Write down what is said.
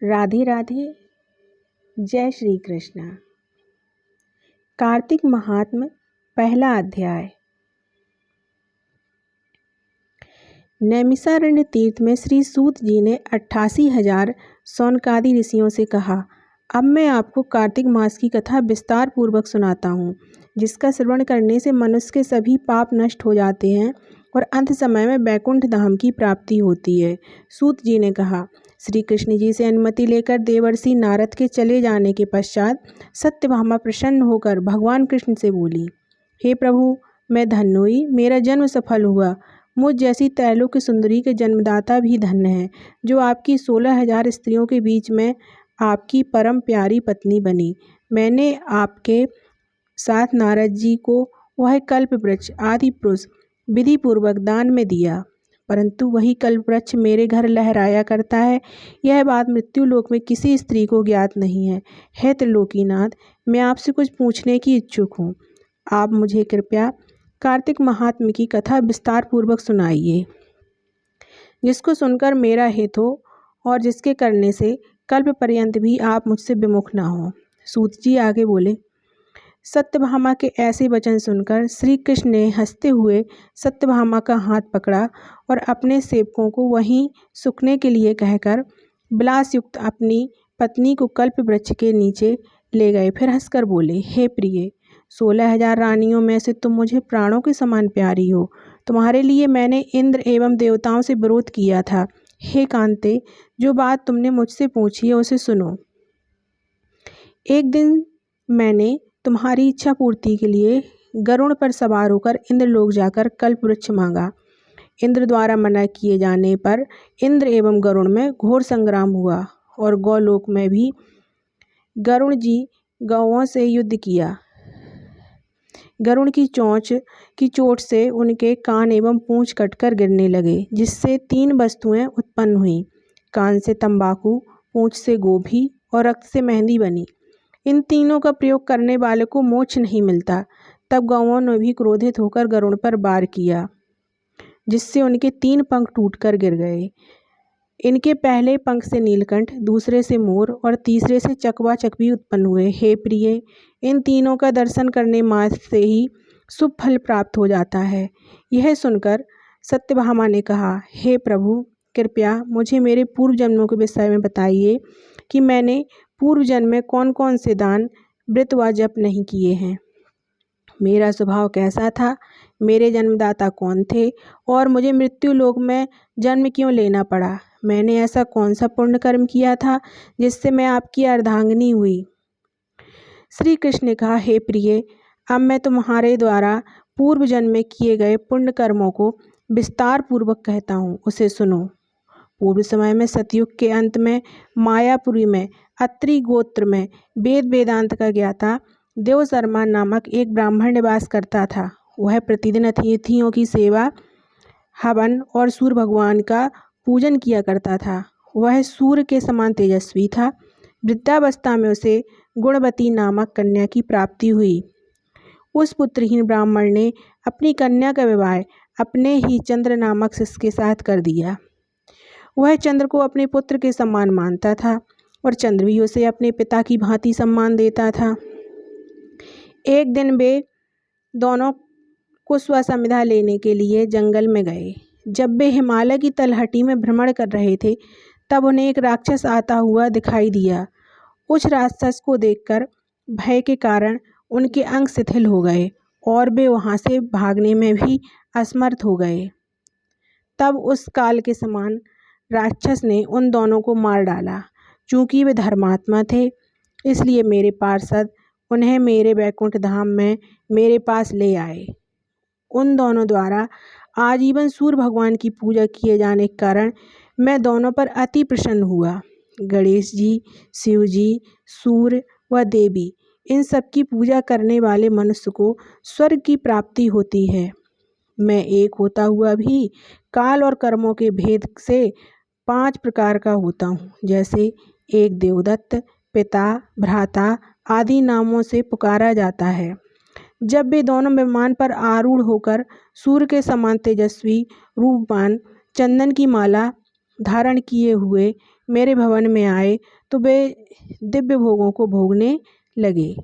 राधे राधे। जय श्री कृष्ण। कार्तिक महात्म्य पहला अध्याय। नैमिषारण्य तीर्थ में श्री सूत जी ने 88,000 शौनकादि ऋषियों से कहा, अब मैं आपको कार्तिक मास की कथा विस्तार पूर्वक सुनाता हूँ, जिसका श्रवण करने से मनुष्य के सभी पाप नष्ट हो जाते हैं और अंत समय में बैकुंठ धाम की प्राप्ति होती है। सूत जी ने कहा। श्री कृष्ण जी से अनुमति लेकर देवर्षि नारद के चले जाने के पश्चात सत्यभामा प्रसन्न होकर भगवान कृष्ण से बोली, हे प्रभु, मैं धन्य हुई, मेरा जन्म सफल हुआ। मुझ जैसी त्रैलोक्य की सुंदरी के जन्मदाता भी धन्य है, जो आपकी 16,000 स्त्रियों के बीच में आपकी परम प्यारी पत्नी बनी। मैंने आपके साथ नारद जी को वह कल्प वृक्ष आदि पुरुष विधि पूर्वक दान में दिया, परंतु वही कल्प वृक्ष मेरे घर लहराया करता है। यह बात मृत्यु लोक में किसी स्त्री को ज्ञात नहीं है। हे त्रिलोकीनाथ, मैं आपसे कुछ पूछने की इच्छुक हूँ। आप मुझे कृपया कार्तिक महात्म्य की कथा विस्तार पूर्वक सुनाइए, जिसको सुनकर मेरा हित हो और जिसके करने से कल्प पर्यंत भी आप मुझसे विमुख ना हो। सूत जी आगे बोले। सत्यभामा के ऐसे वचन सुनकर श्री कृष्ण ने हंसते हुए सत्यभामा का हाथ पकड़ा और अपने सेवकों को वहीं सुखने के लिए कहकर विलास युक्त अपनी पत्नी को कल्प वृक्ष के नीचे ले गए। फिर हंसकर बोले, हे प्रिय, 16,000 रानियों में से तुम मुझे प्राणों के समान प्यारी हो। तुम्हारे लिए मैंने इंद्र एवं देवताओं से विरोध किया था। हे कांते, जो बात तुमने मुझसे पूछी है उसे सुनो। एक दिन मैंने तुम्हारी इच्छा पूर्ति के लिए गरुड़ पर सवार होकर इंद्रलोक जाकर कल्प वृक्ष मांगा। इंद्र द्वारा मना किए जाने पर इंद्र एवं गरुड़ में घोर संग्राम हुआ और गौलोक में भी गरुड़ जी गौओं से युद्ध किया। गरुड़ की चोट से उनके कान एवं पूंछ कटकर गिरने लगे, जिससे 3 वस्तुएं उत्पन्न हुईं। कान से तंबाकू, पूंछ से गोभी और रक्त से मेहंदी बनी। इन तीनों का प्रयोग करने वाले को मोक्ष नहीं मिलता। तब गौओं ने भी क्रोधित होकर गरुड़ पर वार किया, जिससे उनके 3 पंख टूटकर गिर गए। इनके पहले पंख से नीलकंठ, दूसरे से मोर और तीसरे से चकवा चकवी उत्पन्न हुए। हे प्रिय, इन तीनों का दर्शन करने मात्र से ही शुभ फल प्राप्त हो जाता है। यह सुनकर सत्यभामा ने कहा, हे प्रभु, कृपया मुझे मेरे पूर्व जन्मों के विषय में बताइए कि मैंने पूर्व जन्म में कौन कौन से दान, व्रत व जप नहीं किए हैं। मेरा स्वभाव कैसा था, मेरे जन्मदाता कौन थे और मुझे मृत्यु लोक में जन्म क्यों लेना पड़ा। मैंने ऐसा कौन सा पुण्य कर्म किया था जिससे मैं आपकी अर्धांगिनी हुई। श्री कृष्ण ने कहा, हे प्रिय, अब मैं तुम्हारे द्वारा पूर्व जन्म में किए गए पुण्य कर्मों को विस्तार पूर्वक कहता हूँ, उसे सुनो। पूर्व समय में सतयुग के अंत में मायापुरी में अत्रि गोत्र में वेद वेदांत का ज्ञाता देवशर्मा नामक एक ब्राह्मण निवास करता था। वह प्रतिदिन अतिथियों की सेवा, हवन और सूर्य भगवान का पूजन किया करता था। वह सूर्य के समान तेजस्वी था। वृद्धावस्था में उसे गुणवती नामक कन्या की प्राप्ति हुई। उस पुत्रहीन ब्राह्मण ने अपनी कन्या का विवाह अपने ही चंद्र नामक शिष्य के साथ कर दिया। वह चंद्र को अपने पुत्र के समान मानता था और चंद्र भी उसे अपने पिता की भांति सम्मान देता था। एक दिन वे दोनों कुशवासमिधा लेने के लिए जंगल में गए। जब वे हिमालय की तलहटी में भ्रमण कर रहे थे, तब उन्हें एक राक्षस आता हुआ दिखाई दिया। उस राक्षस को देखकर भय के कारण उनके अंग शिथिल हो गए और वे वहां से भागने में भी असमर्थ हो गए। तब उस काल के समान राक्षस ने उन दोनों को मार डाला। चूँकि वे धर्मात्मा थे, इसलिए मेरे पार्षद उन्हें मेरे बैकुंठ धाम में मेरे पास ले आए। उन दोनों द्वारा आजीवन सूर्य भगवान की पूजा किए जाने के कारण मैं दोनों पर अति प्रसन्न हुआ। गणेश जी, शिव जी, सूर्य व देवी, इन सब की पूजा करने वाले मनुष्य को स्वर्ग की प्राप्ति होती है। मैं एक होता हुआ भी काल और कर्मों के भेद से 5 प्रकार का होता हूँ, जैसे एक देवदत्त, पिता, भ्राता आदि नामों से पुकारा जाता है। जब वे दोनों विमान पर आरूढ़ होकर सूर्य के समान तेजस्वी रूपवान चंदन की माला धारण किए हुए मेरे भवन में आए तो वे दिव्य भोगों को भोगने लगे।